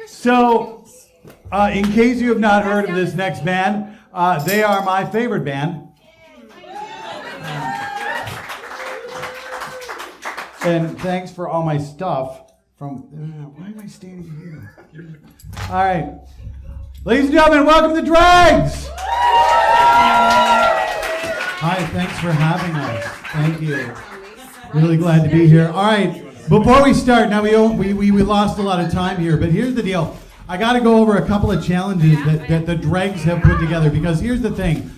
So, in case you have not heard of this next band, they are my favorite band. And thanks for all my stuff from... why am I standing here? All right. Ladies and gentlemen, welcome to Dregs! Hi, thanks for having us. Thank you. Really glad to be here. All right, before we start, now we lost a lot of time here, but here's the deal. I got to go over a couple of challenges that the Dregs have put together, because here's the thing.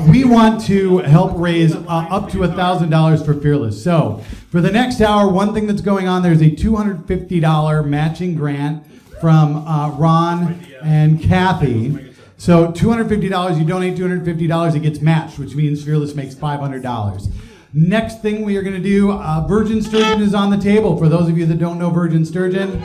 We want to help raise up to $1,000 for Fearless. So for the next hour, one thing that's going on, there's a $250 matching grant from Ron and Kathy. So $250, you donate $250, it gets matched, which means Fearless makes $500. Next thing we are going to do, Virgin Sturgeon is on the table. For those of you that don't know Virgin Sturgeon,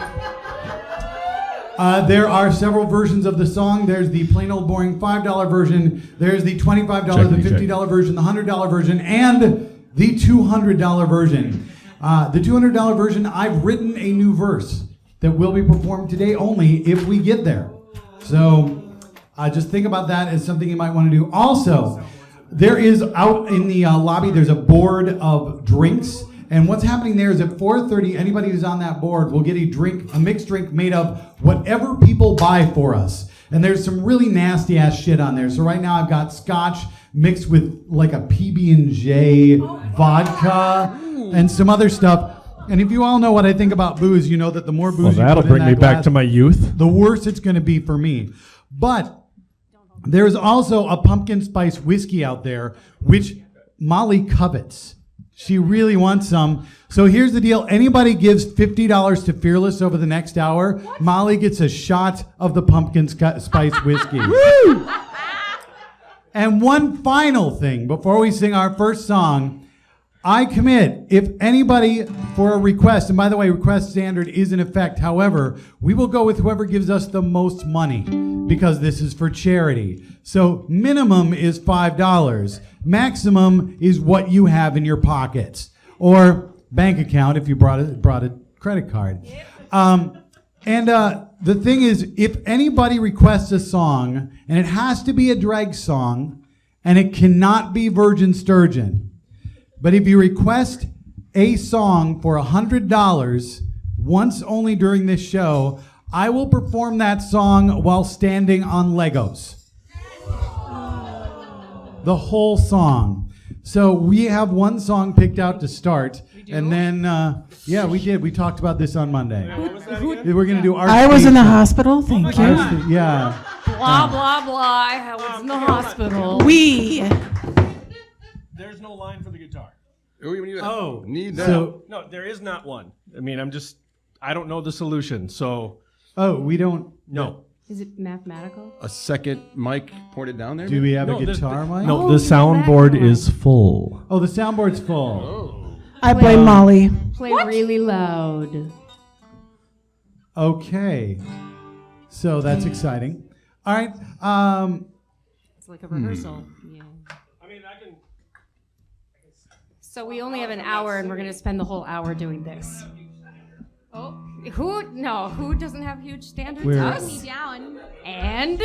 there are several versions of the song. There's the plain old boring $5 version. There's the $25, the $50 version, the $100 version, and the $200 version. The $200 version, I've written a new verse that will be performed today only if we get there. So just think about that as something you might want to do. Also, there is out in the lobby, there's a board of drinks. And what's happening there is at 4:30, anybody who's on that board will get a mixed drink made of whatever people buy for us. And there's some really nasty ass shit on there. So right now I've got scotch mixed with like a PB&J vodka and some other stuff. And if you all know what I think about booze, you know that the more booze you that'll put in bring me that back glass, to my youth. the worse it's going to be for me. But there's also a pumpkin spice whiskey out there, which Molly covets. She really wants some. So here's the deal. Anybody gives $50 to Fearless over the next hour, Molly gets a shot of the pumpkin spice whiskey. Woo! And one final thing before we sing our first song. I commit, if anybody for a request, and by the way, request standard is in effect. However, we will go with whoever gives us the most money because this is for charity. So minimum is $5. Maximum is what you have in your pockets or bank account if you brought a credit card. The thing is, if anybody requests a song, and it has to be a Dregs song, and it cannot be Virgin Sturgeon, but if you request a song for $100 once only during this show, I will perform that song while standing on Legos. The whole song. So we have one song picked out to start. And then, yeah, we did. We talked about this on Monday. We're going to do I was in the hospital. Thank you. Yeah. Blah, blah, blah. I was in the hospital. There's no line for the guitar. Oh, need that. So, No, there is not one. I mean, I don't know the solution, so. oh, we don't. No. Is it mathematical? A second mic pointed down there? Do we have No, a guitar mic? No, Oh, the soundboard background. is full. Oh, the soundboard's full. I blame Molly. Play really loud. Okay. So that's exciting. All right. It's like a rehearsal. Yeah. I mean, I can. So we only have an hour, and we're going to spend the whole hour doing this. Oh, who doesn't have huge standards? We're- Us? Down. And?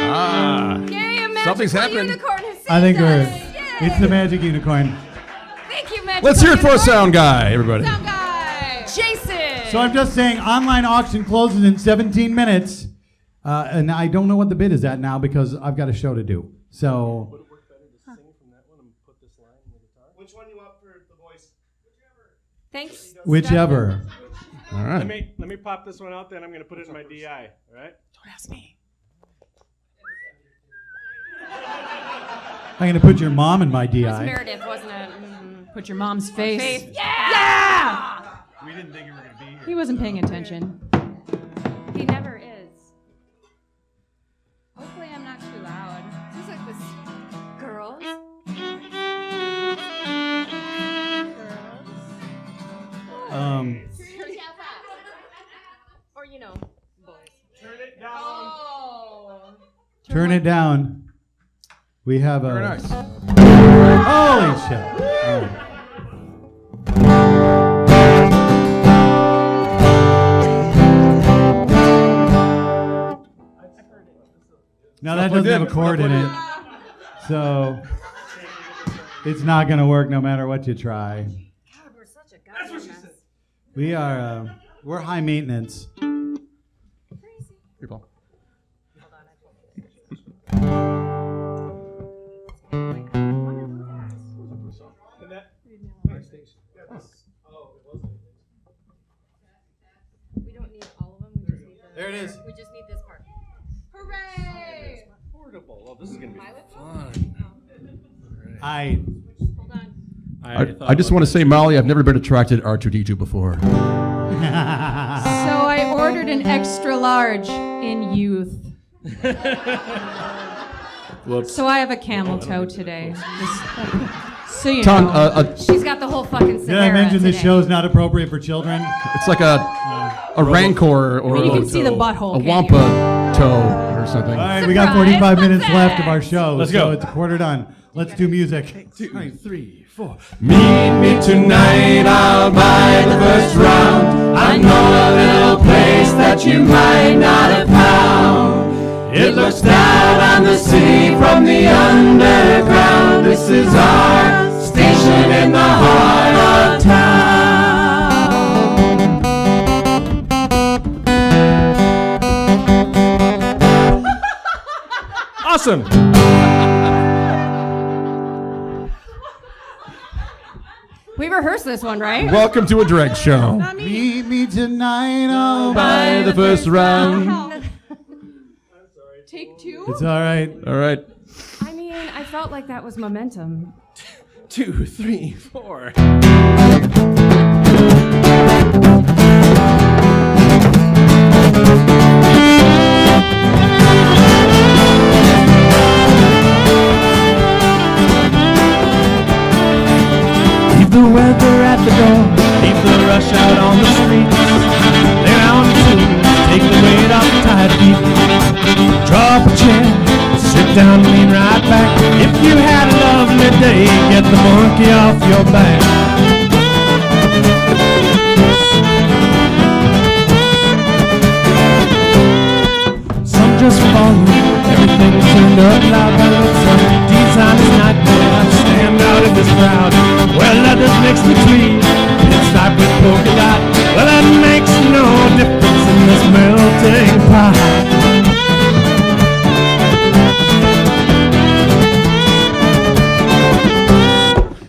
Oh, yay, a magical Something's happening. unicorn has saved I think us. it's the magic unicorn. Thank you, magical Let's hear it for a unicorn. sound guy, everybody. Sound guy. Jason. So I'm just saying, online auction closes in 17 minutes, and I don't know what the bid is at now because I've got a show to do. So. Which one you want for the voice? Thanks. Whichever. All right. Let me pop this one out, then I'm going to put it in my DI. All right. Don't ask me. I'm going to put your mom in my It was DI. Meredith, wasn't it? Put your mom's face. Yeah! We didn't think you were going to be here. He wasn't paying attention. He never is. Hopefully I'm not too loud. Seems like this. Girls? Or, you know, boys. Turn it down. Oh. Turn it down. We have a. Very nice. Holy shit. All right. Now that doesn't have a chord in it, so it's not gonna work no matter what you try. God, we're such a goddamn mess. We are, we're high maintenance. Here, Paul. We don't need all of them. We just need the. There it is. We just need this part. Hooray! Portable. Oh, this is gonna be My lip? fun. I Hold on. I just want to say, Molly, I've never been attracted to R2D2 before. So I ordered an extra large in youth. Whoops. So I have a camel toe today. Just, so you Tom, know. She's got the whole fucking did I mention today. this show's not appropriate for children? it's like a rancor or You can a see the butthole. a can't wampa you? toe or something. All right, we got Surprise, 45 minutes what's left of that? our show. Let's so go. it's a quarter done. Let's do music. 2, 3, 4. Meet me tonight, I'll buy the first round. I know a little place that you might not have found. It looks down on the city from the underground. This is our station in the heart of town. Awesome. We rehearsed this one, right? Welcome to a Dregs show. Meet me tonight, oh, Buy the first round. Take two? It's all right. All right. I mean, I felt like that was momentum. 2, 3, 4. Leave the weather at the door, leave the rush out on the streets. Lay down to take the weight off your tired feet. Draw up a chair, sit down, lean right back. If you had a lovely day, get the monkey off your back. Some just follow, everything turned up loud by the sun. Designer's nightmare, I stand out in this crowd. Well, leather's mixed between pinstripe with polka dot. Well, that makes no difference in this melting pot.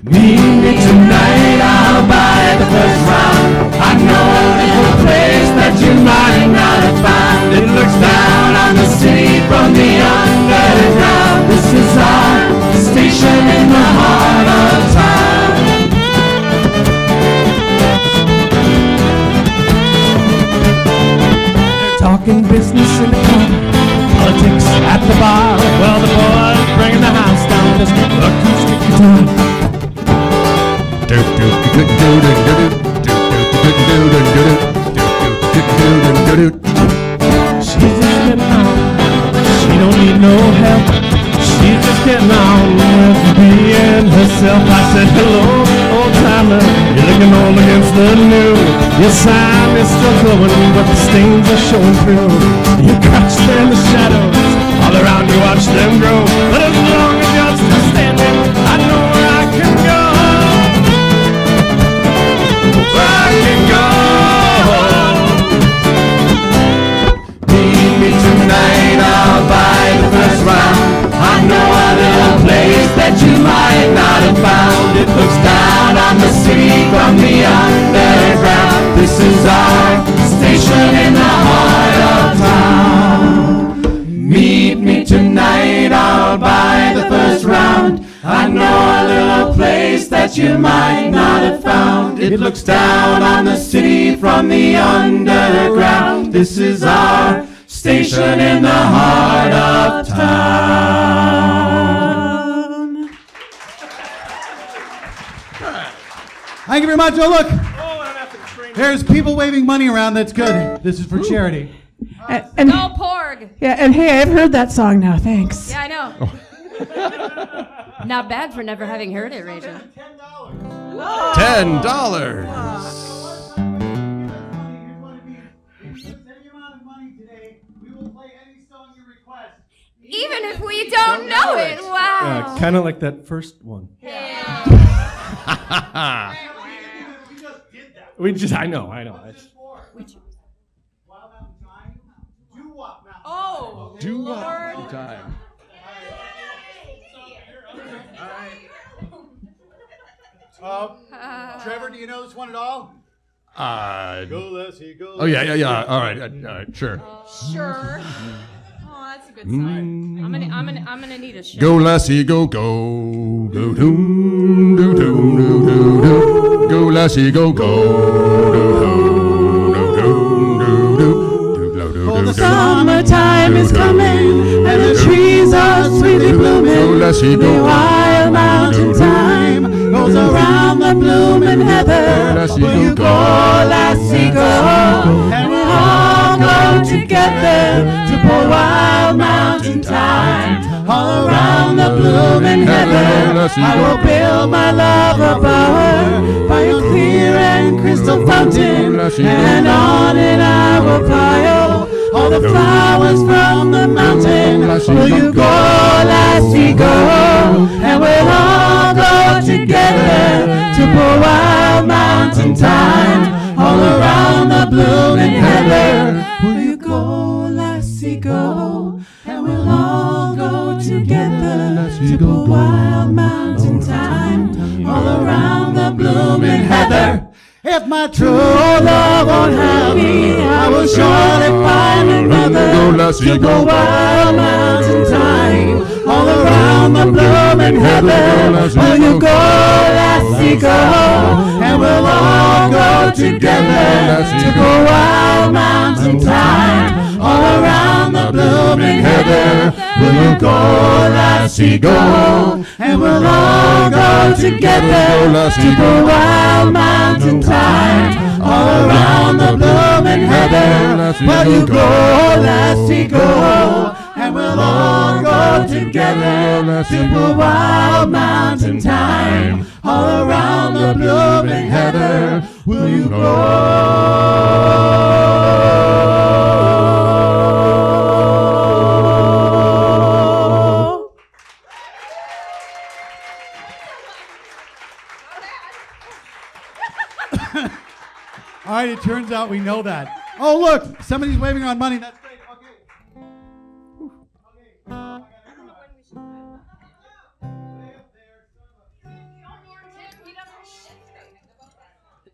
Meet me tonight, I'll buy the first round. I know a little place that you might not have found. It looks down on the city from the underground. This is our station in the heart of town. They're talking business in the car, politics at the bar. Well, the boys bringing the house down with this acoustic guitar. She's just getting on. She don't need no help. She's just getting on with being herself. I said, hello, old timer. You're looking old against the new. Your sign is still glowing, but the stains are showing through. You crouch there in the shadows. All around you watch them grow. But as long as you're still standing, I know where I can go. Where I can go. Meet me tonight, I'll buy the first round. I know a little place that you might not have found. It looks down on the city from the underground. This is our station in the heart of town. Meet me tonight, I'll buy the first round. I know a little place that you might not have found. It looks down on the city from the underground. This is our station in the heart of town. Thank you very much. Oh, look. There's people waving money around. That's good. This is for charity. And Go Porg! yeah, and hey, I've heard that song now. Thanks. Yeah, I know. Not bad for never having heard it, Rachel. $10. Even if we don't know it. Wow. Kind of like that first one. We just, I know. It's- Oh, Lord. Time. Trevor, do you know this one at all? Go, Lassie, go. Oh yeah. All right, sure. Sure. Oh, that's a good sign. I'm gonna need a shot. Go, lassie, go, go, go, doom, doo, doom, doo, doo, doo. Go, lassie, go, go, doo, doo, doo, doo, doo, doo, doo, doo. Summertime is coming and the trees are sweetly blooming. Go, lassie, The go, wild mountain time goes around the blooming heather. Will you go, lassie, go? And we'll all go together to poor wild mountain time. All around the blooming heather, I will build my love a bower by a clear and crystal fountain, and on it I will pile all the flowers from the mountain. Will you go, lassie, go? And we'll all go together to poor wild mountain time. All around the blooming heather. Will you go, lassie, go? And we'll all go together to poor wild mountain time. All around the blooming heather. If my true love won't have me, I will surely find another to go wild mountain time. All around the blooming heather. Will you go, lassie, go? And we'll all go together to go wild mountain time. All around the blooming heather. Will you go, lassie, go? And we'll all go together to go wild mountain time. All around the blooming heather. Will you go, lassie, go? And we'll all go together to go wild mountain time. All around the blooming heather. Will you go? All right, it turns out we know that. Oh, look, somebody's waving on money. That's great. Okay.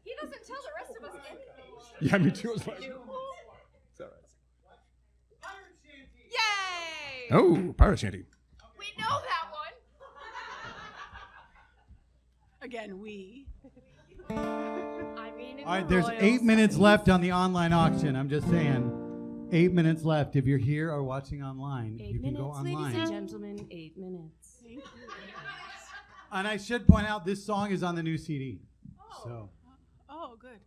He doesn't tell the rest of us anything. Yeah, me too. It's all right. Yay! Oh, pirate shanty. We know that one. Again, we. I mean, in All right, the there's royals. 8 minutes left on the online auction. I'm just saying. 8 minutes left. If you're here or watching online, 8 you can minutes, go online. ladies and gentlemen. 8 minutes. And I should point out this song is on the new CD. So Oh, good.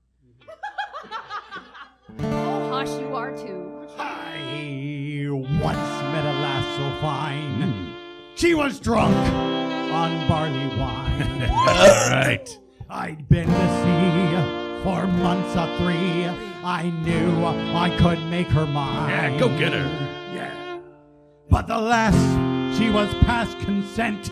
Oh, hush, you are too. I once met a lass so fine. She was drunk on barley wine. All right. I'd been to sea for months or 3. I knew I could make her mine. Yeah, go get her. Yeah. But the lass, she was past consent.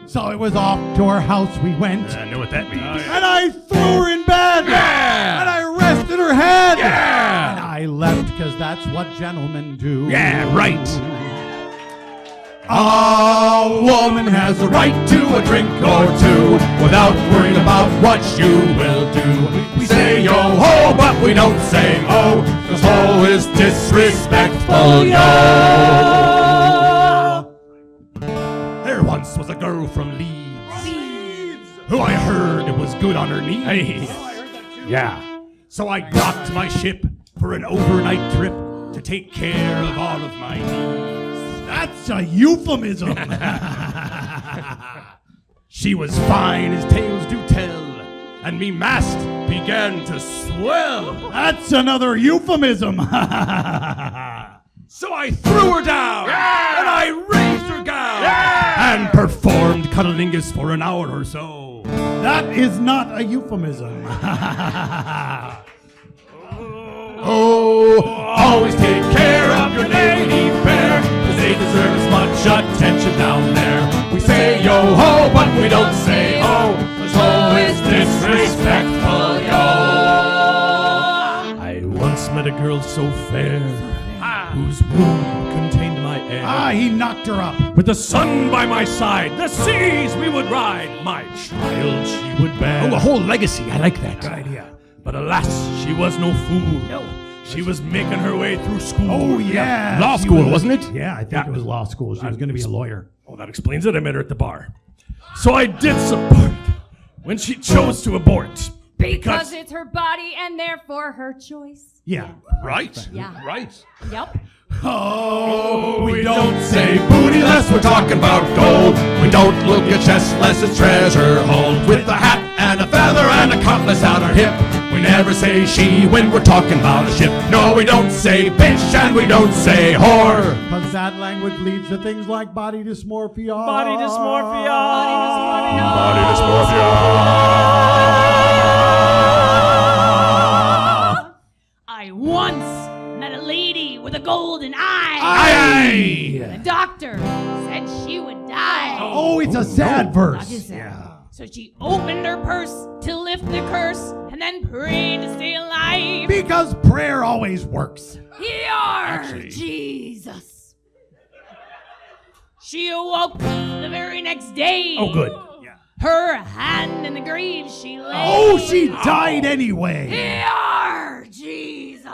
So it was off to her house we went. I know what that means. And I threw her in bed. Yeah. And I rested her head. Yeah. And I left because that's what gentlemen do. Yeah, right. A woman has a right to a drink or two Without worrying about what you will do. We say yo ho, but we don't say ho, 'cause ho is disrespectful, yo. There once was a girl from Leeds, who I heard was good on her knees. Hey. Yeah. So I docked my ship for an overnight trip to take care of all of my needs. That's a euphemism. She was fine as tales do tell, and me mast began to swell. That's another euphemism. So I threw her down, and I raised her gown, and performed cunnilingus for an hour or so. That is not a euphemism. Oh, always take care of your lady fair, 'cause they deserve met a girl so fair, whose womb contained my heir. He knocked her up. With the sun by my side, the seas we would ride. My child she would bear. Oh, a whole legacy. I like that. Good idea. But alas, she was no fool. No. She was making her way through school. Oh, yeah. Law She school, was- wasn't it? Yeah, I think it was law school. She was going to be a lawyer. Oh, that explains it. I met her at the bar. So I did support when she chose to abort. Because it's her body and therefore her choice. Yeah. Right. Yeah. Right. Yep. Oh, we don't say booty less we're talking about gold. We don't look at chest less it's treasure hold. With a hat and a feather and a cutlass out our hip. We never say she when we're talking about a ship. No, we don't say bitch and we don't say whore. Because that language leads to things like body dysmorphia. Body dysmorphia. Body dysmorphia. I once met a lady with a golden eye. Aye. The doctor said she would die. Oh, it's a sad verse. Yeah. So she opened her purse to lift the curse and then prayed to stay alive. Because prayer always works. Yar, Jesus. She awoke the very next day. Oh, good. Her hand in the grave she lay. Oh, she died anyway. Yar, Jesus.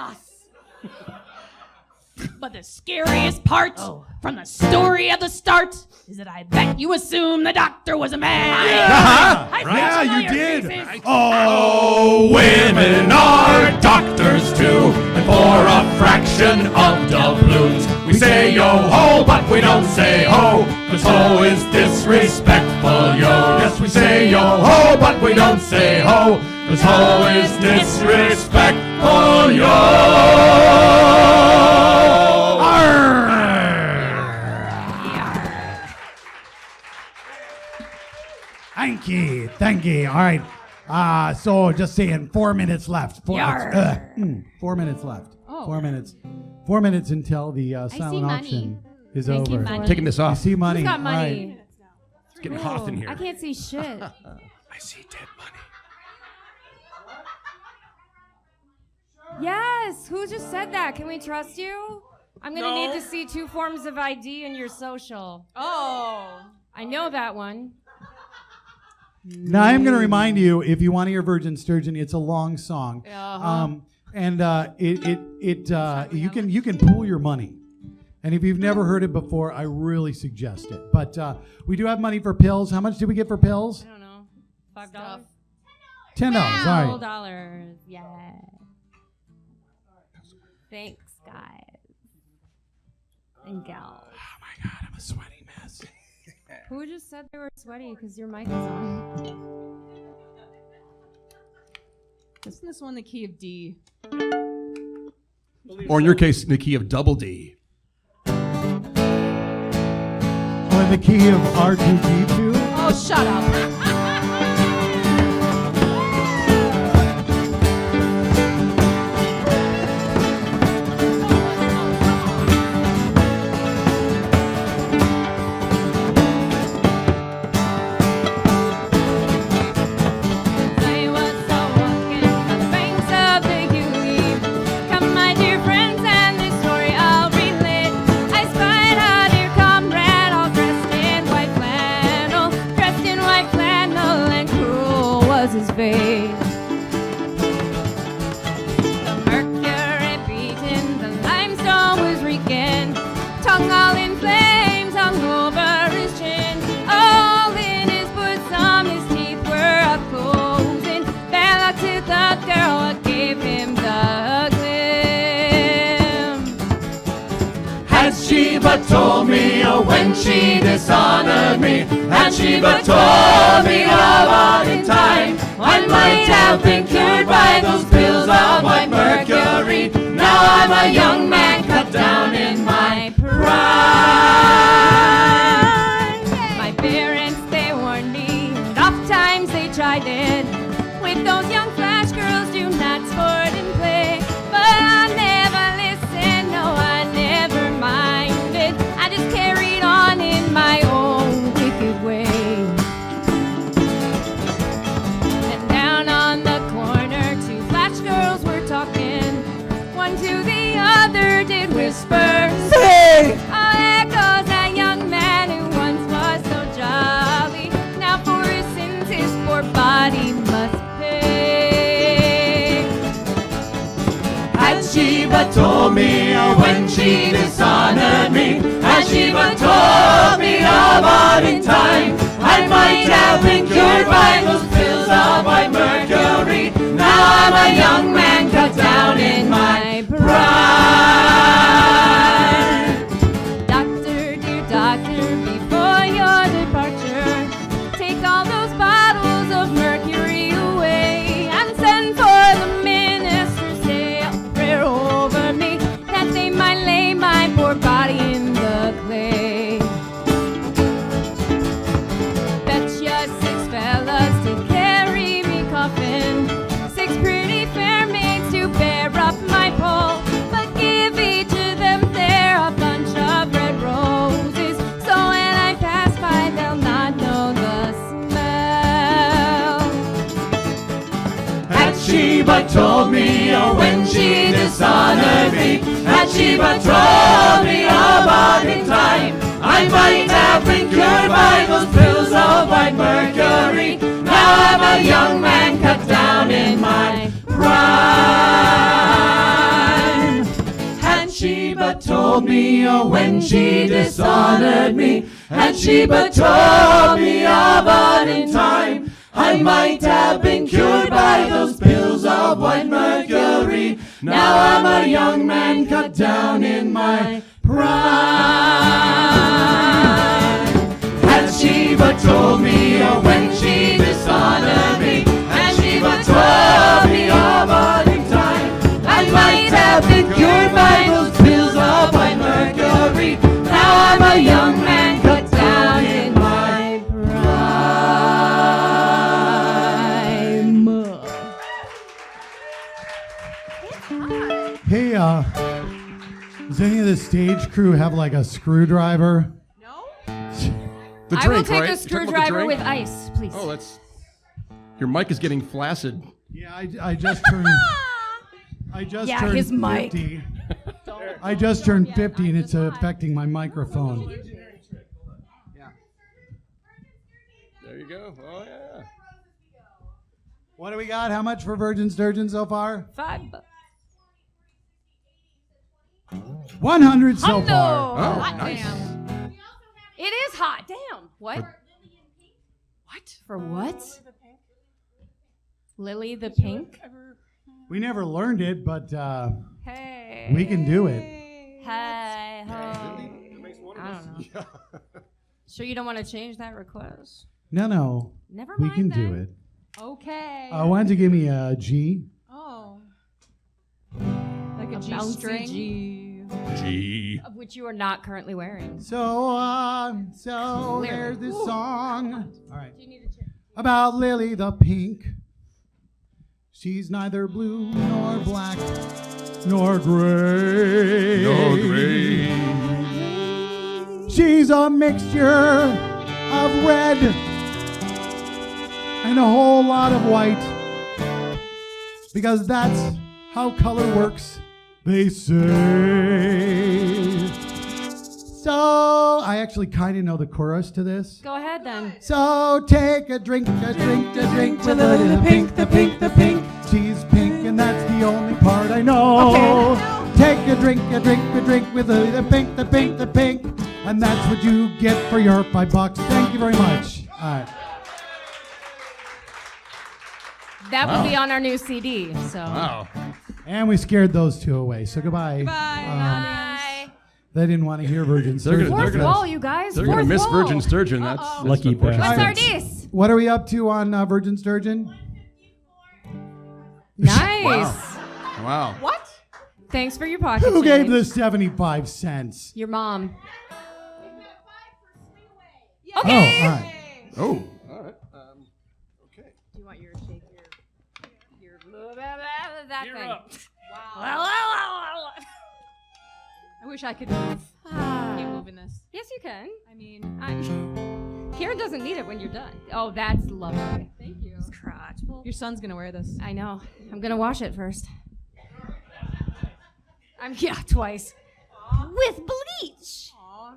But the scariest part from the story at the start is that I bet you assume the doctor was a man. Yeah, you did. Oh, women are doctors too, and for a fraction of doubloons, we say yo-ho, but we don't say ho, cause ho is disrespectful, yo. Yes, we say yo-ho, but we don't say ho, cause ho is disrespectful, yo. Thank you. All right. So just saying, 4 minutes left. 4 minutes left. Oh. 4 minutes. 4 minutes until the see silent money. auction is Thank you, over. money. Taking this I off. see money. Who's got All money? right. It's getting hot in here. I can't see shit. I see dead money. Yes. Who just said that? Can we trust you? I'm gonna need to see 2 forms of ID in your social. Oh. I know that one. Now I'm going to remind you, if you want to hear Virgin Sturgeon, it's a long song, and you can pool your money. And if you've never heard it before, I really suggest it. But we do have money for pills. How much did we get for pills? I don't know. $5. $10. All right. $12. Yeah. Thanks, guys and gals. Oh my God, I'm a sweaty mess. Who just said they were sweaty because your mic is on? Isn't this one the key of D? Or in your case, in the key of double D. Or in the key of R2D2. Oh, shut up. I was walking on the banks of the Huey. Come, my dear friends, and this story I'll relate. I spied a dear comrade, all dressed in white flannel, and cruel was his fate. The mercury beating, the limestone was reeking, tongue all in flames hung over his chin, all in his bosom, his teeth were up closing. Bella to the girl, what gave him the glim. Had she but told me when she dishonored me, had she but told me about in time, I might have been cured by those pills of white mercury. Now I'm a young man cut down in my prime. My parents, they warned me, and oft times they tried it. With those young flash girls, do not sport and play. But I never listened, no, I never minded. I just carried on in my own wicked way. And down on the corner, 2 flash girls were talking. One to whispers. Say, Oh, there goes that young man who once was so jolly. Now for his sins his poor body must pay. Had Sheba told me when she dishonored me, had Sheba told me about in time, I might have been cured by those pills of white mercury. Now I'm a young man cut down in my pride. Doctor, dear doctor, before your departure, take all those bottles of mercury away and send for the ministers, say a prayer over me, that they might lay my poor body in the clay. Betcha 6 fellas to carry me coffin, 6 pretty fair maids to bear up my pole, but give each of them there a bunch of red roses, so when I pass by they'll not know the smell. Had Sheba told me when she dishonored me, had Sheba told me about in time, I might have been cured by those pills of white mercury. Now I'm a young man cut down in my prime. Had Sheba told me when she dishonored me, had Sheba told me about in time, I might have been cured by those pills of white mercury. Now I'm a young man cut down in my prime. Had Sheba told me when she dishonored me, had Sheba told me about in time, I might have been cured by those pills of white mercury. Now I'm a young man cut down in my prime. Hey, does any of the stage crew have like a screwdriver? The I drink, will take right? a You're talking about the screwdriver drink? with ice, please. Oh, that's. Your mic is getting flaccid. Yeah, I just turned. I just Yeah, turned his mic. 50. I just turned 50 and it's affecting my microphone. There you go. Oh, yeah. What do we got? How much for Virgin Sturgeon so far? $5. 100 so Hundo. far. Oh, Hot nice. damn. It is hot. Damn. What? What? For what? Lily the Pink? We never learned it, but Hey. we can do it. Hey ho. I don't know. Sure you don't want to change that request? No. Never We mind can then. do it. Okay. Why don't you give me a G? Oh. Like a G bouncy string? G. Gee. Of which you are not currently wearing. So Lyric. there's this song. All right. Do you need a chair? About Lily the Pink. She's neither blue nor black nor gray. No gray. She's a mixture of red and a whole lot of white. Because that's how color works, they say. So I actually kind of know the chorus to this. Go ahead then. So take a drink with Lily the Pink, the Pink, the Pink. She's pink and that's the only part I know. Take a drink with Lily the Pink, the Pink, the Pink. And that's what you get for your $5. Thank you very much. All right. That will be on our new CD. So. Wow. And we scared those two away. So goodbye. Bye. They didn't want to hear Virgin They're Sturgeon. gonna- Fourth wall, you guys. They're going to Fourth miss wall. Virgin Sturgeon. That's Lucky unfortunate. What's our Alright. dice? What are we up to on Virgin Sturgeon? Nice. Wow. What? Thanks for your pocket Who gave change. the 75 cents? Your mom. Oh, Okay. all right. Oh. All right. Okay. Do you want your shake your That You're thing. up. I wish I could move. Can't Ah. move in this. Yes, you can. I mean, Karen doesn't need it when you're done. Oh, that's lovely. thank you. Crotch. Your son's gonna wear this. I know. I'm gonna wash it first. Yeah, twice. with bleach. Aw.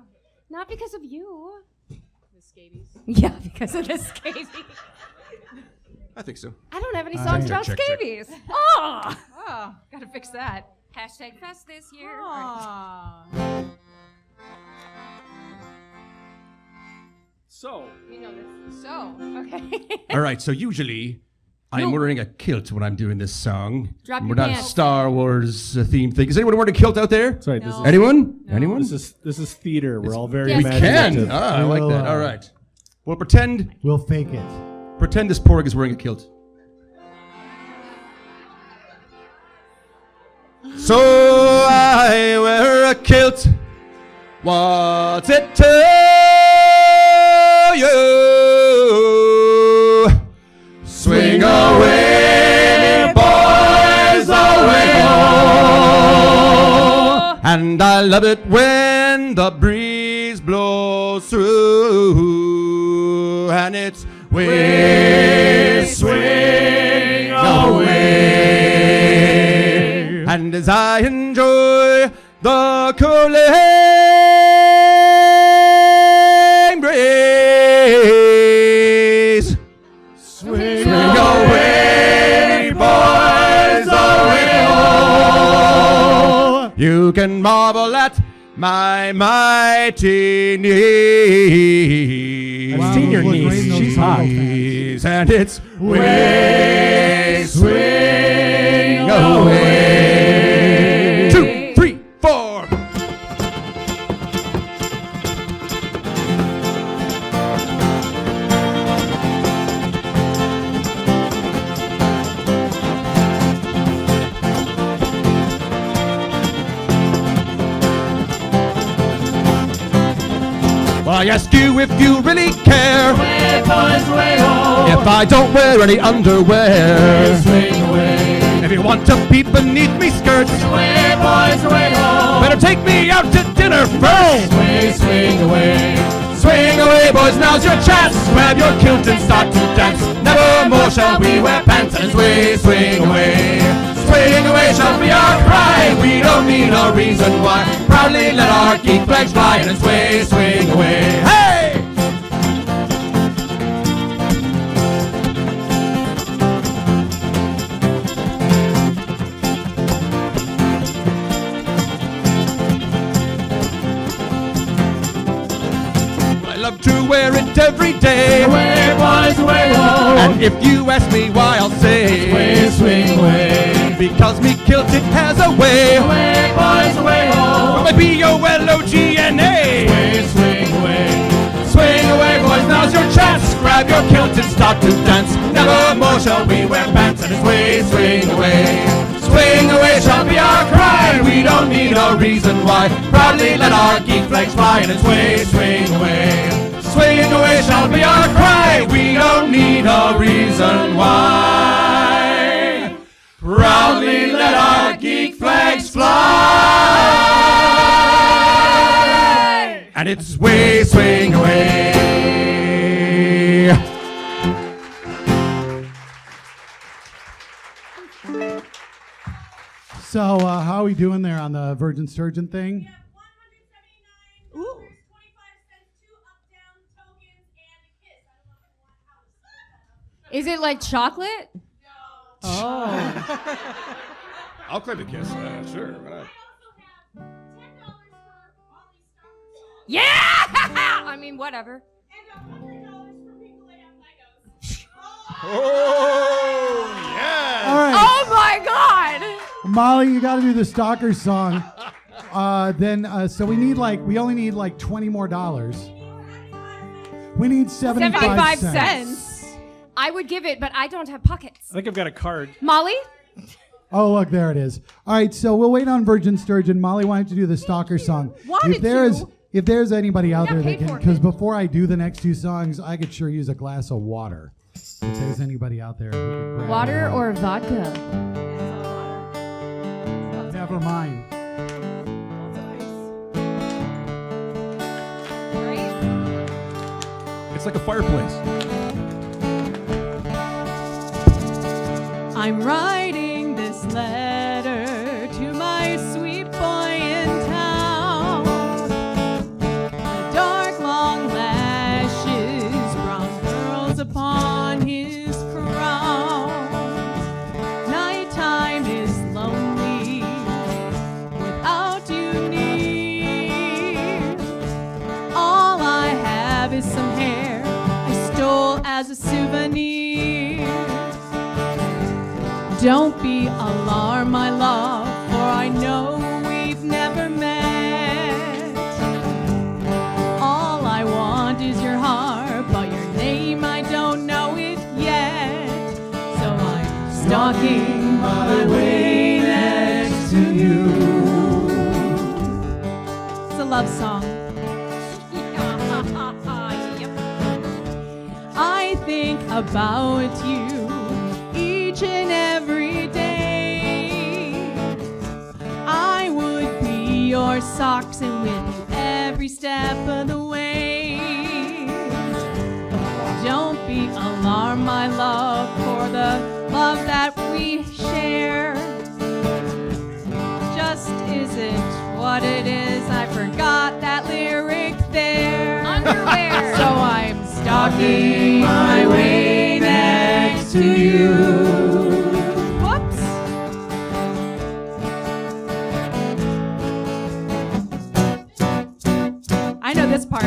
Not because of you. The scabies. Yeah, because of the scabies. I think so. I don't have any songs about check. scabies. Oh! Oh, gotta fix that. Hashtag fest this year. Aw. So, You know this. So, Okay. All right, so usually I'm wearing a kilt when I'm doing this song. Drop We're your not pants. a Star Wars themed thing. Is anyone wearing a kilt out there? Sorry, No. Anyone? No. Anyone? this is theater. We're all very Yes. We imaginative. can. I like We'll, that. uh, All right. Well, pretend We'll fake it. this porg is wearing a kilt. So I wear a kilt. What's it to you? Swing away, boys, away. And I love it when the breeze blows through, and it's way swing away. And as I enjoy the cooling breeze, swing away, boys, away. You can marvel at my mighty knees. I've seen your look niece. great in those She's hot. And it's way swing away. 2, 3, 4. Well, I ask you if you really care if I don't wear any underwear. If you want to peep beneath me skirts, better take me out to dinner first. Swing away, boys, now's your chance. Grab your kilt and start to dance. Never more shall we wear pants and swing away. Swing away shall be our cry. We don't need a reason why. Proudly let our geek flags fly and swing away. Hey! I love to wear it every day. Away, boys, away, ho. And if you ask me why, I'll say Swing away. because me kilt it has a way. Away, boys, away, ho. From a B-O-L-O-G-N-A. Swing away. Swing away, boys, now's your chance. Grab your kilt and start to dance. Never more shall we wear pants, and it's swing away. Swing away shall be our cry. We don't need a reason why. Proudly let our geek flags fly, and it's swing away. Swing away shall be our cry. We don't need a reason why. Proudly let our geek flags fly. And it's swing away. So, how are we doing there on the Virgin Sturgeon thing? Ooh. 25 cents, 2 up-down tokens, and a kiss. I don't know if you want how to spell that. Is it like chocolate? Oh. I'll claim a kiss. Sure. Why not? I also have $10 for Molly's Stars Yeah! I mean, whatever. and $100 for people that have Legos. Oh, yeah. All right, Oh my God! Molly, you got to do the Stalker song. So we only need like $20 more. We need 75 cents. I would give it, but I don't have pockets. I think I've got a card. Molly? Oh, look, there it is. All right, so we'll wait on Virgin Sturgeon. Molly, why don't you do the Stalker song? Wanted If there's anybody out got there that paid can, for it. because before I do the next two songs, I could sure use a glass of water. If there's anybody out there who could grab Water it. or vodka? Never mind. It's like a fireplace. I'm writing this letter to my sweet boy in town. is some hair I stole as a souvenir. Don't be alarmed, my love, for I know we've never met. All I want is your heart, but your name I don't know it yet. So I'm stalking my way next to you. It's a love song. I think about you each and every day. I would be your socks and with you every step of the way. Don't be alarmed, my love, for the love that we share just isn't what it is. I forgot that lyric there. Underwear. So I'm stalking my way next to you. Whoops. I know this part.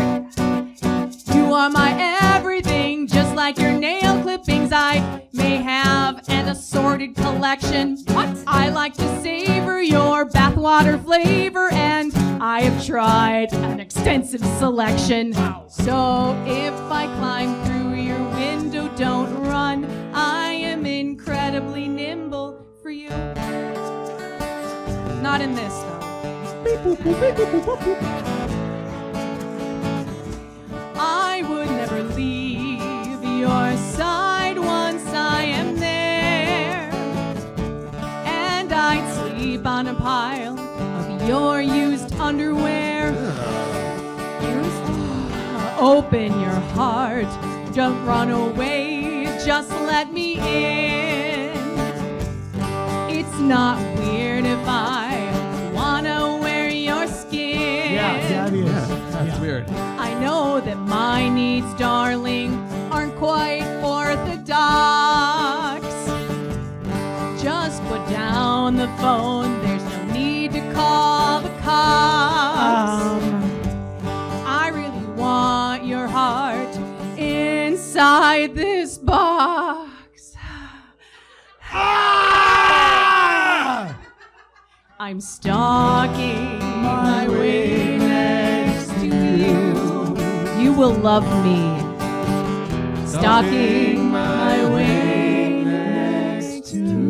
You are my everything, just like your nail clippings. I may have an assorted collection. What? I like to savor your bathwater flavor, and I have tried an extensive selection. So if I climb through your window, don't run. I am incredibly nimble for you. Not in this, though. I would never leave your side once I am there. And I'd sleep on a pile of your used underwear. Open your heart, don't run away, just let me in. It's not weird if I wanna wear your skin. Yeah, it is. That's weird. I know that my needs, darling, aren't quite orthodox. Just put down the phone, there's no need to call the cops. I really want your heart inside this box. I'm stalking my way next to you. You will love me. Stalking my way next to you.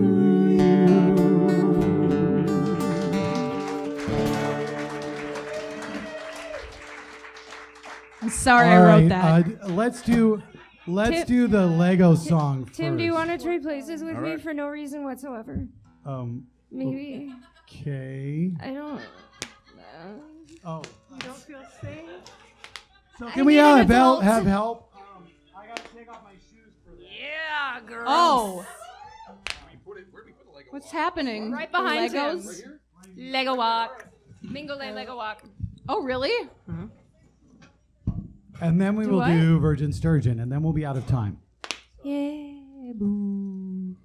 I'm sorry I wrote that. Let's do the Lego song first. Tim, do you want to trade places with me for no reason whatsoever? Maybe. Okay. I don't. Oh. You don't feel safe? So can we have help? I gotta take off my shoes for this. Yeah, girl. Oh. What's happening? Right behind Legos? him. Lego walk. Mingle Lego walk. Oh, really? And then we will what? do Virgin Sturgeon, and then we'll be out of time. Yeah, boo.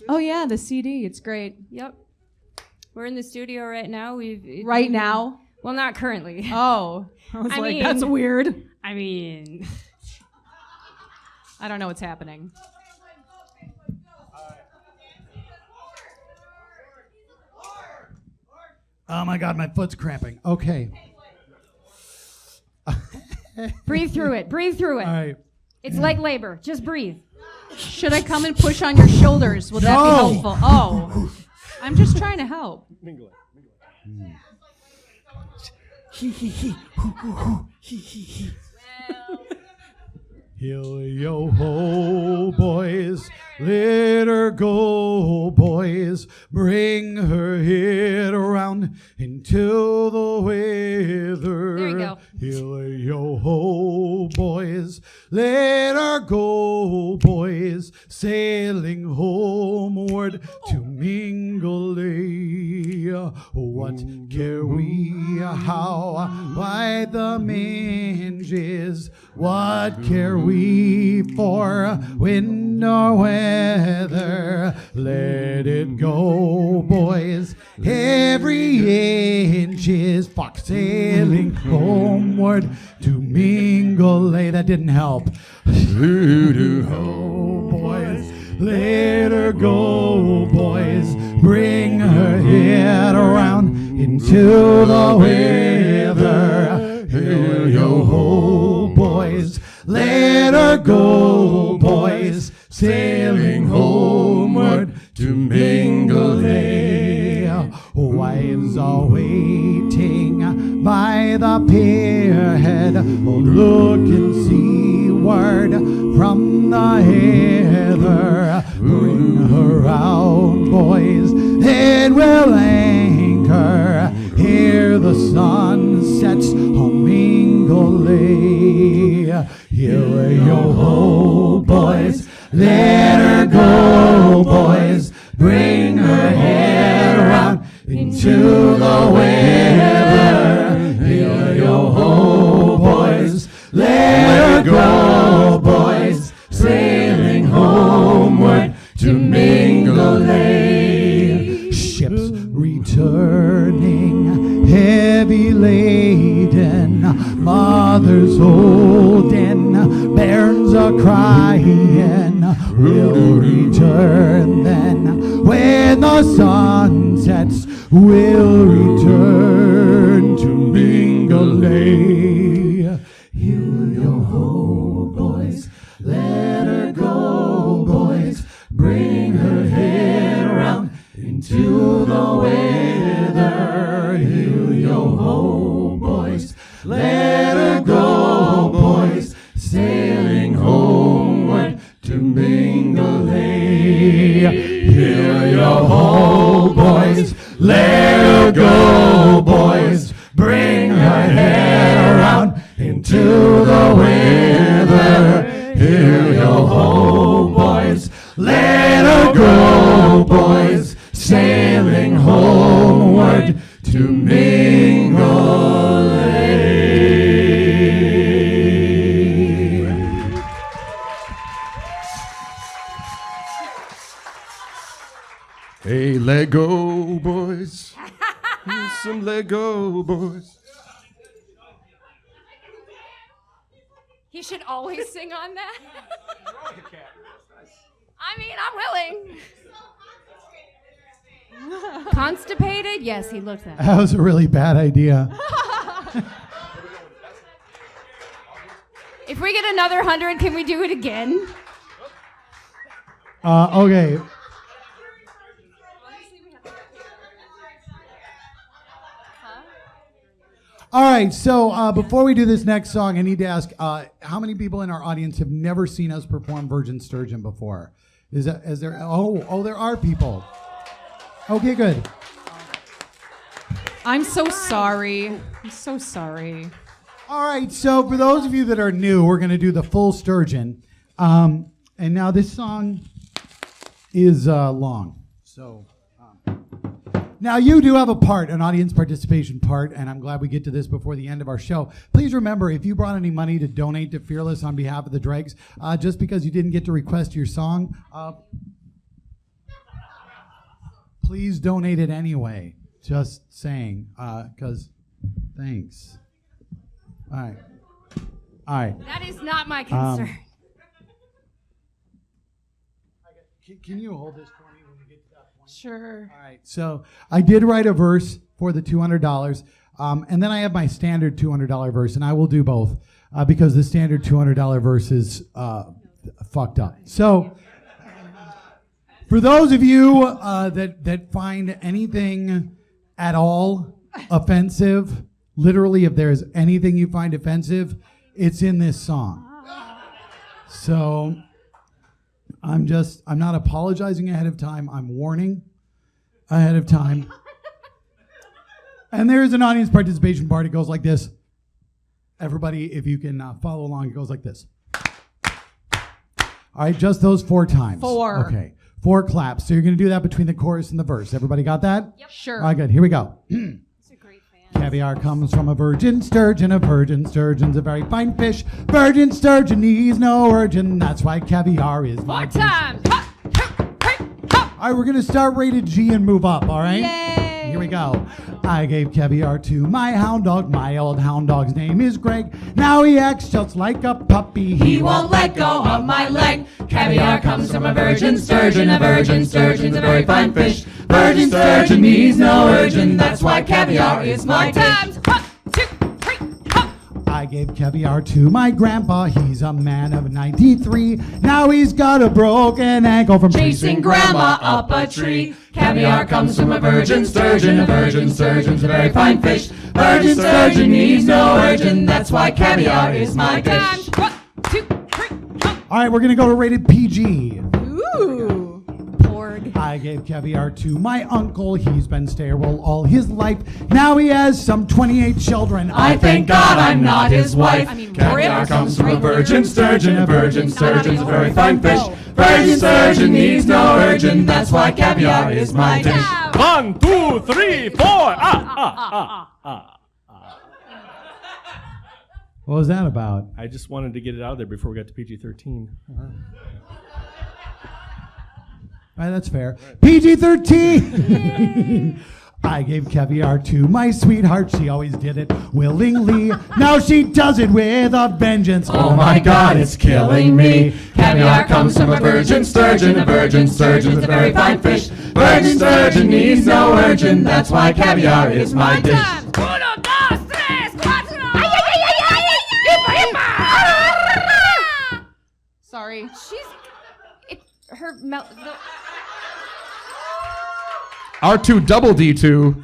Oh, yeah, the CD. It's great. Yep. We're in the studio right now. Right now? Well, not currently. Oh. I was like, that's weird. I mean, I don't know what's happening. Oh my God, my foot's cramping. Okay. breathe through it. Breathe through it. All right. It's like labor. Just breathe. Should I come and push on your shoulders? Would that be helpful? Oh. I'm just trying to help. Heel yo ho, boys, let her go, boys. Bring her head around into the weather. There you go. Heel yo ho, boys, let her go, boys. Sailing homeward to Mingley. What care we how wide the minge is? What care we for wind or weather? Let it go, boys. Every inch is fox sailing homeward to mingle. That didn't help. Oh, boys, let her go, boys. Bring her head around into the weather. Yo, yo, ho, boys. Let her go, boys. Sailing homeward to mingle. Wives are waiting by the pierhead. Oh, look and seaward from the heather. Bring her out, boys, and we'll anchor. Here the sun sets on mingle. Yo, yo, ho, boys. Let her go, boys. Bring her head around into the weather. Yo, yo, ho, boys. Let her go, boys. Sailing homeward to mingle. Ships returning, heavy laden. Mothers holding, bairns are crying. We'll return then when the sun sets. We'll return to mingle. Yo, ho, boys. Let her go, boys. Bring her head around into the weather. Yo, ho, boys. Let her go, boys. Sailing homeward to mingle. Yo, ho, boys. Let her go, boys. Bring her head around into the weather. Yo, ho, boys. Let her go, boys. Sailing homeward to mingle. Hey, Lego boys. Some Lego boys. He should always sing on that. I mean, I'm willing. Constipated? Yes, he looked that. That was a really bad idea. If we get another 100, can we do it again? Okay. All right, so before we do this next song, I need to ask, how many people in our audience have never seen us perform Virgin Sturgeon before? Is there? Oh, there are people. Okay, good. I'm so sorry. I'm so sorry. All right, so for those of you that are new, we're going to do the full Sturgeon. And now this song is long. So now you do have a part, an audience participation part, and I'm glad we get to this before the end of our show. Please remember, if you brought any money to donate to Fearless on behalf of the Dregs, just because you didn't get to request your song, please donate it anyway. Just saying, because thanks. All right. That is not my concern. Can you hold this for me when we get to that point? Sure. All right. So I did write a verse for the $200, and then I have my standard $200 verse, and I will do both because the standard $200 verse is fucked up. So for those of you that find anything at all offensive, literally, if there's anything you find offensive, it's in this song. So I'm not apologizing ahead of time. I'm warning ahead of time. And there's an audience participation part. It goes like this. Everybody, if you can follow along, it goes like this. All right, just those 4 times. 4. Okay. 4 claps. So you're going to do that between the chorus and the verse. Everybody got that? Yep. Sure. All right, good. Here we go. It's a great fan. Caviar comes from a virgin sturgeon. A virgin sturgeon's a very fine fish. Virgin sturgeon needs no urgin. That's why caviar is my More dish. times. Ha, ha, hey, ha. All right, we're going to start rated G and move up, all right? Yay. Here we go. I gave caviar to my hound dog. My old hound dog's name is Greg. Now he acts just like a puppy. He won't let go of my leg. Caviar comes from a virgin sturgeon. A virgin sturgeon's a very fine fish. Virgin sturgeon needs no urgin. That's why caviar is my More dish. times. Ha, 2, 3, ha. I gave caviar to my grandpa. He's a man of 93. Now he's got a broken ankle from Chasing grandma up a tree. Caviar comes from a virgin sturgeon. A virgin sturgeon's a very fine fish. Virgin sturgeon needs no urgin. That's why caviar is my dish. Times. 1, 2, 3, ha. All right, we're going to go to rated PG. Ooh. Porg. I gave caviar to my uncle. He's been sterile all his life. Now he has some 28 children. I thank God I'm not his wife. I mean, Caviar ribs. comes from a virgin sturgeon. A virgin sturgeon's a very fine fish. No. Virgin sturgeon needs no urgin. That's why caviar is my dish. Down. 1, 2, 3, 4. What was that about? I just wanted to get it out of there before we got to PG-13. All right, that's fair. PG-13. I gave caviar to my sweetheart. She always did it willingly. Now she does it with a vengeance. Oh my God, it's killing me. Caviar comes from a virgin sturgeon. A virgin sturgeon's a very fine fish. Virgin sturgeon needs no urgin. That's why caviar is my dish. Times. 1, 2, 3, 4. Ay, ay, ay, ay, ay, ay. Hippa, hippa. Sorry. Her mouth. R2 double D2.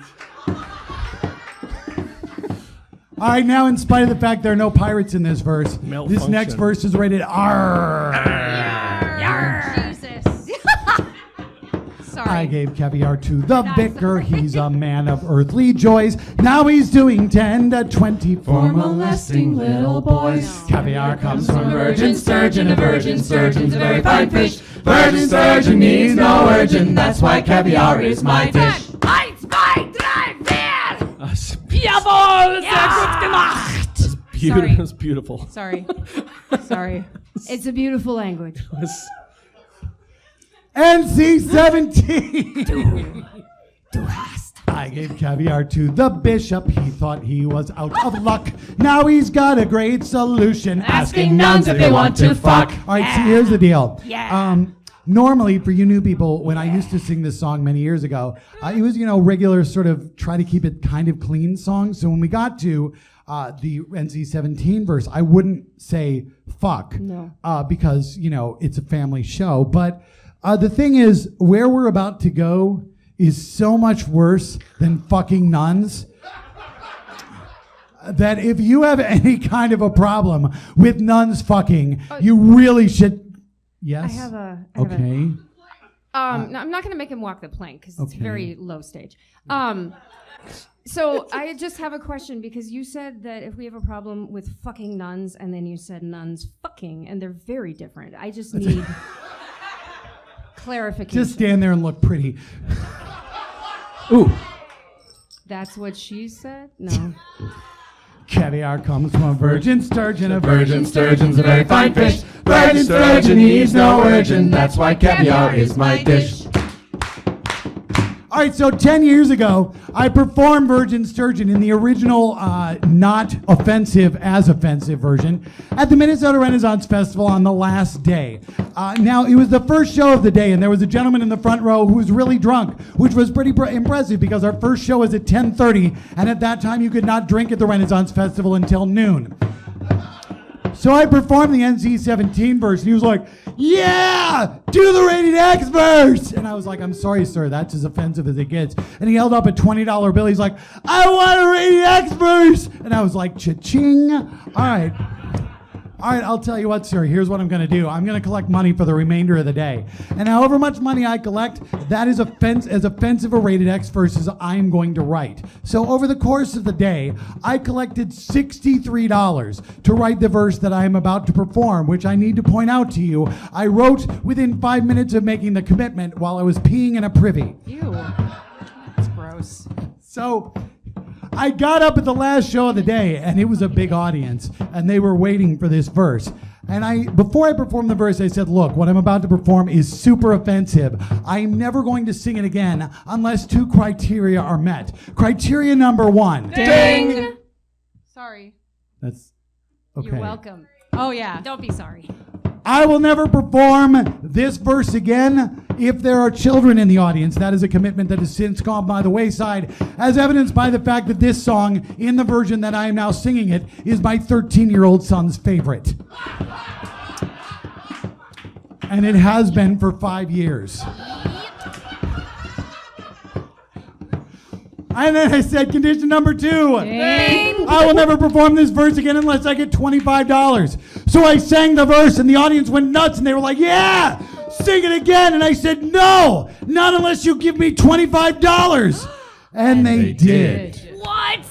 All right, now in spite of the fact there are no pirates in this verse, this Malfunction. next verse is rated R. Jesus. Sorry. I gave caviar to the vicar. He's a man of earthly joys. Now he's doing 10 to 24. For molesting little boys. Caviar comes from a virgin sturgeon. A virgin sturgeon's a very fine fish. Virgin sturgeon needs no urgin. That's why caviar is my dish. 1, 2, 3, 4. Jawohl, sehr gut gemacht. That's beautiful. Sorry. That's beautiful. Sorry. Sorry. It's a beautiful language. NC-17. I gave caviar to the bishop. He thought he was out of luck. Now he's got a great solution. Asking nuns if they want to fuck. All right, see, here's the deal. Yeah. Normally, for you new people, when I used to sing this song many years ago, it was, regular sort of try to keep it kind of clean song. So when we got to the NC-17 verse, I wouldn't say fuck. No. Because, it's a family show. But the thing is, where we're about to go is so much worse than fucking nuns that if you have any kind of a problem with nuns fucking, you really should. Yes. I have a. Okay. No, I'm not going to make him walk the plank because it's Okay. very low stage. So I just have a question because you said that if we have a problem with fucking nuns, and then you said nuns fucking, and they're very different. I just need clarification. Just stand there and look pretty. Ooh. That's what she said? No. Caviar comes from a virgin sturgeon. A Virgin sturgeon's a very fine fish. Virgin sturgeon needs no urgin. That's why caviar is my dish. All right, so 10 years ago, I performed Virgin Sturgeon in the original not offensive as offensive version at the Minnesota Renaissance Festival on the last day. Now, it was the first show of the day, and there was a gentleman in the front row who was really drunk, which was pretty impressive because our first show was at 10:30, and at that time you could not drink at the Renaissance Festival until noon. So I performed the NC-17 verse, and he was like, yeah, do the Rated X verse. And I was like, I'm sorry, sir, that's as offensive as it gets. And he held up a $20 bill. He's like, I want a Rated X verse. And I was like, cha-ching. All right. All right, I'll tell you what, sir. Here's what I'm going to do. I'm going to collect money for the remainder of the day. And however much money I collect, that is as offensive a rated X verse as I'm going to write. So over the course of the day, I collected $63 to write the verse that I am about to perform, which I need to point out to you. I wrote within 5 minutes of making the commitment while I was peeing in a privy. Ew. That's gross. So I got up at the last show of the day, and it was a big audience, and they were waiting for this verse. And before I performed the verse, I said, look, what I'm about to perform is super offensive. I'm never going to sing it again unless 2 criteria are met. Criteria number 1. Ding! Sorry. That's okay. You're welcome. Oh, yeah. Don't be sorry. I will never perform this verse again if there are children in the audience. That is a commitment that has since gone by the wayside, as evidenced by the fact that this song, in the version that I am now singing it, is my 13-year-old son's favorite. And it has been for 5 years. And then I said, condition number 2. Ding. I will never perform this verse again unless I get $25. So I sang the verse and the audience went nuts and they were like, yeah, sing it again. And I said, no, not unless you give me $25. And they did. What?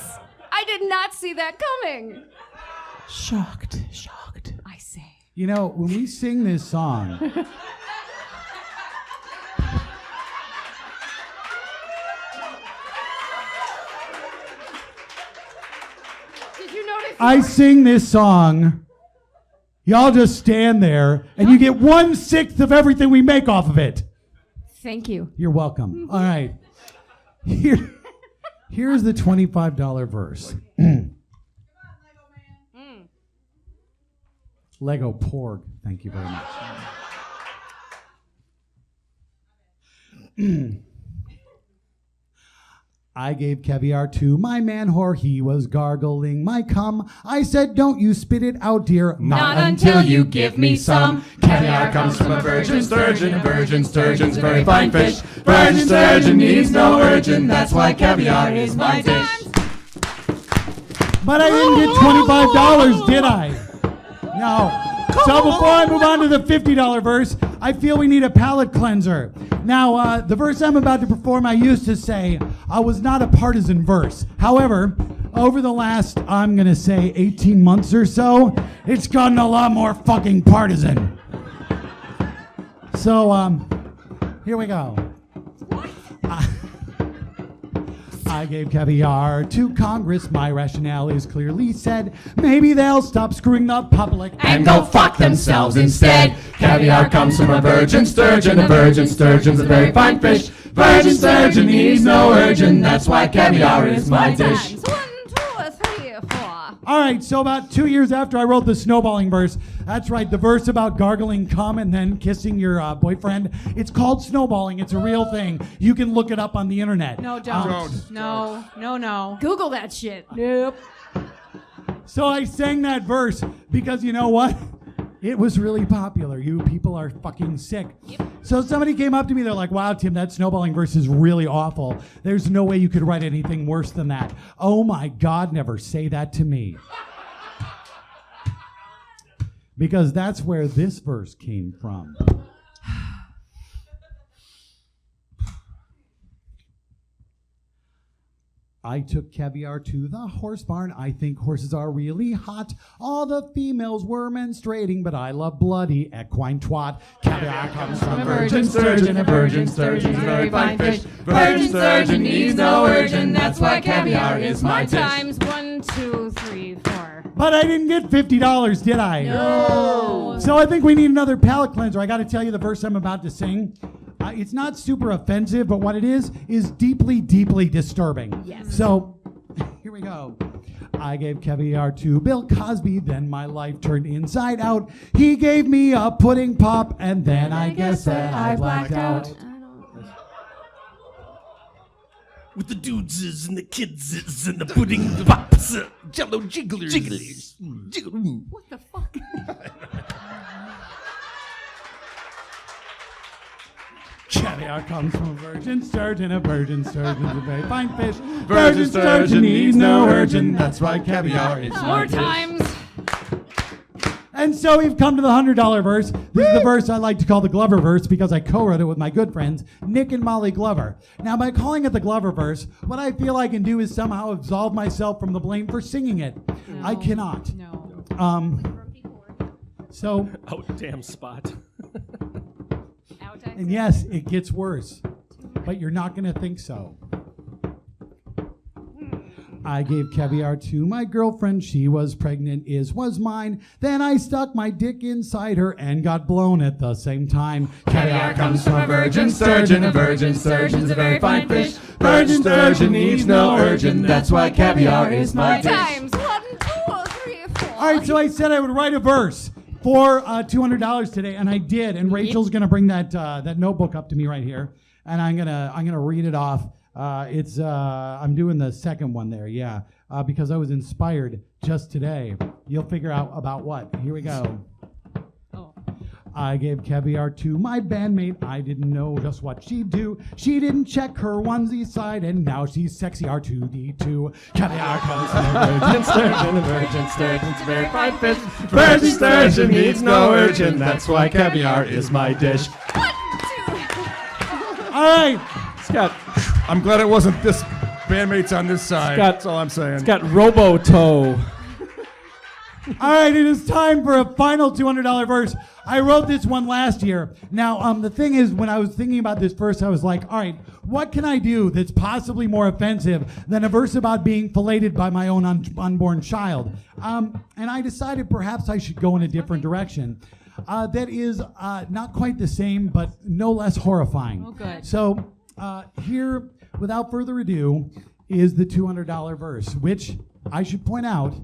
I did not see that coming. Shocked. I say. You know, when we sing this song, Did you notice? I sing this song, y'all just stand there and you get 1/6 of everything we make off of it. Thank you. You're welcome. All right. Here's the $25 verse. Lego Porg. Thank you very much. I gave caviar to my man whore. He was gargling my cum. I said, don't you spit it out, dear. Not until you give me some. Caviar comes from a virgin sturgeon. A virgin sturgeon's a very fine fish. Virgin sturgeon needs no urgin. That's why caviar is my dish. But I didn't get $25, did I? No. So before I move on to the $50 verse, I feel we need a palate cleanser. Now, the verse I'm about to perform, I used to say, was not a partisan verse. However, over the last, I'm going to say 18 months or so, it's gotten a lot more fucking partisan. So, here we go. I gave caviar to Congress. My rationale is clearly said. Maybe they'll stop screwing the public And go fuck themselves instead. Caviar comes from a virgin sturgeon. A virgin sturgeon's a very fine fish. Virgin sturgeon needs no urgin. That's why caviar is my dish. 1, 2, 3, 4. All right, so about 2 years after I wrote the snowballing verse, that's right, the verse about gargling cum and then kissing your boyfriend, it's called snowballing. It's a real thing. You can look it up on the internet. No, don't. No. Google that shit. Nope. So I sang that verse because you know what? It was really popular. You people are fucking sick. Yep. So somebody came up to me, they're like, wow, Tim, that snowballing verse is really awful. There's no way you could write anything worse than that. Oh my God, never say that to me. Because that's where this verse came from. I took caviar to the horse barn. I think horses are really hot. All the females were menstruating, but I love bloody equine twat. Caviar comes from virgin sturgeon. A virgin sturgeon's a very fine fish. Virgin sturgeon needs no urgin. That's why caviar is my dish. Times 1, 2, 3, 4. But I didn't get $50, did I? No. So I think we need another palate cleanser. I got to tell you the verse I'm about to sing. It's not super offensive, but what it is deeply, deeply disturbing. Yes. So here we go. I gave caviar to Bill Cosby, then my life turned inside out. He gave me a pudding pop, and then I guess that I blacked out. With the dudeses and the kidses and the pudding pops, jello jigglers. Jigglers. What the fuck? Caviar comes from a virgin sturgeon. A virgin sturgeon's a very fine fish. Virgin sturgeon needs no urgin. That's why caviar is my More dish. times. And so we've come to the $100 verse. This is the verse I like to call the Glover verse because I co-wrote it with my good friends, Nick and Molly Glover. Now, by calling it the Glover verse, what I feel I can do is somehow absolve myself from the blame for singing it. No. I cannot. No. So, Oh, damn spot. Out, I and say. yes, it gets worse, but you're not going to think so. I gave caviar to my girlfriend. She was pregnant, was mine. Then I stuck my dick inside her and got blown at the same time. Caviar comes from a virgin sturgeon. A virgin sturgeon's a very fine fish. Virgin sturgeon needs no urging. That's why caviar is my dish. Times 1, 2, 3, 4. All right, so I said I would write a verse for $200 today, and I did. And Rachel's gonna bring that notebook up to me right here, and I'm gonna read it off. I'm doing the second one there, yeah, because I was inspired just today. You'll figure out about what. Here we go. Oh. I gave caviar to my bandmate. I didn't know just what she'd do. She didn't check her onesie side, and now she's sexy R2D2. Caviar comes from a virgin sturgeon. A virgin sturgeon's a very fine fish. Virgin sturgeon needs no urging. That's why caviar is my dish. 1, 2. All right. Scott, I'm glad it wasn't this bandmates on this side. Scott, That's all I'm saying. It's got robo-toe. All right, it is time for a final $200 verse. I wrote this one last year. Now, the thing is, when I was thinking about this verse, I was like, all right, what can I do that's possibly more offensive than a verse about being filleted by my own unborn child? And I decided perhaps I should go in a different direction. That is not quite the same, but no less horrifying. Oh, good. So here, without further ado, is the $200 verse, which I should point out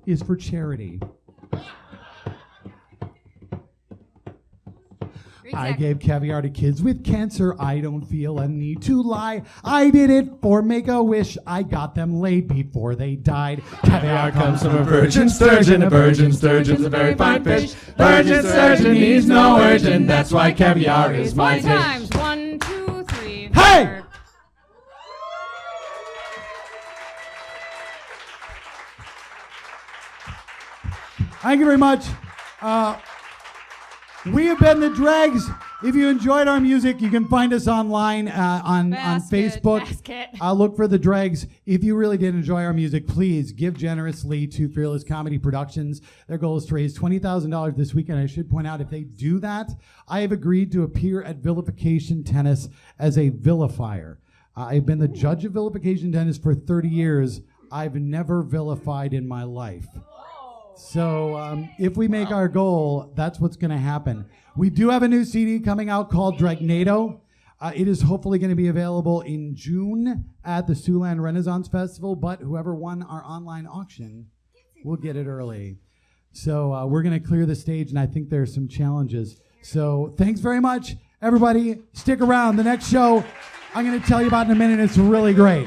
is for charity. I gave caviar to kids with cancer. I don't feel a need to lie. I did it for Make-A-Wish. I got them laid before they died. Caviar comes from a virgin sturgeon. A virgin sturgeon's a very fine fish. Virgin sturgeon needs no urging. That's why caviar is my 3 dish. times 1, 2, 3. Hey! Thank you very much. We have been the Dregs. If you enjoyed our music, you can find us online on Facebook. Basket. Look for the Dregs. If you really did enjoy our music, please give generously to Fearless Comedy Productions. Their goal is to raise $20,000 this weekend. I should point out, if they do that, I have agreed to appear at Vilification Tennis as a vilifier. I've been the judge of Vilification Tennis for 30 years. I've never vilified in my life. So if we make our goal, that's what's going to happen. We do have a new CD coming out called Dragnado. It is hopefully going to be available in June at the Siouxland Renaissance Festival, but whoever won our online auction will get it early. So we're going to clear the stage, and I think there's some challenges. So thanks very much, everybody. Stick around. The next show I'm going to tell you about in a minute. It's really great.